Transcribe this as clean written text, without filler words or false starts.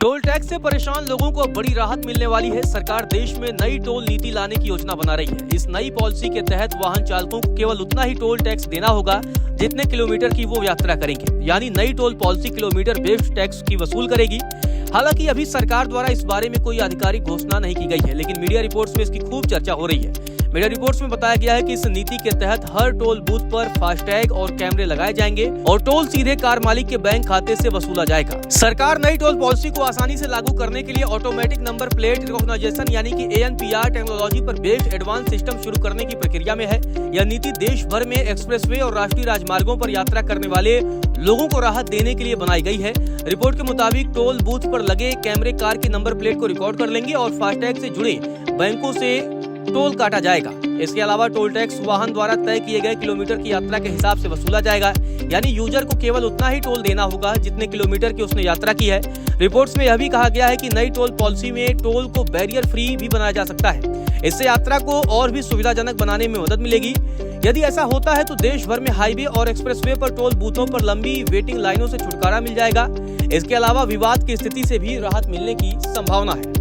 Toll tax से परेशान लोगों को बड़ी राहत मिलने वाली है। सरकार देश में नई टोल नीति लाने की योजना बना रही है। इस नई पॉलिसी के तहत वाहन चालकों को केवल उतना ही टोल टैक्स देना होगा जितने किलोमीटर की वो यात्रा करेंगे। यानी नई toll policy kilometre based tax की वसूल करेगी। हालांकि अभी सरकार द्वारा इस बारे में कोई आधिकारिक घोषणा नहीं की गई है, लेकिन मीडिया रिपोर्ट्स में इसकी खूब चर्चा हो रही है। मीडिया रिपोर्ट्स में बताया गया है कि इस नीति के तहत हर टोल बूथ पर फास्टैग और कैमरे लगाए जाएंगे और टोल सीधे कार मालिक के बैंक खाते से वसूला जाएगा। सरकार नई टोल पॉलिसी को आसानी से लागू करने के लिए ऑटोमेटिक नंबर प्लेट रिकॉग्नाइजेशन यानी कि ANPR टेक्नोलॉजी पर बेस्ड एडवांस सिस्टम शुरू करने की प्रक्रिया में है। यह नीति देश भर में एक्सप्रेसवे और राष्ट्रीय राजमार्गों पर यात्रा करने वाले लोगों को राहत देने के लिए बनाई गई है। रिपोर्ट के मुताबिक टोल बूथ पर लगे कैमरे कार की नंबर प्लेट को रिकॉर्ड कर लेंगे और फास्टैग से जुड़े बैंकों से टोल काटा जाएगा। इसके अलावा टोल टैक्स वाहन द्वारा तय किए गए किलोमीटर की यात्रा के हिसाब से वसूला जाएगा। यानी यूजर को केवल उतना ही टोल देना होगा जितने किलोमीटर की उसने यात्रा की है। रिपोर्ट्स में यह भी कहा गया है कि नई टोल पॉलिसी में टोल को बैरियर फ्री भी बनाया जा सकता है। इससे यात्रा को और भी सुविधाजनक बनाने में मदद मिलेगी। यदि ऐसा होता है तो देश भर में हाईवे और एक्सप्रेसवे पर टोल बूथों पर लंबी वेटिंग लाइनों से छुटकारा मिल जाएगा। इसके अलावा विवाद की स्थिति से भी राहत मिलने की संभावना है।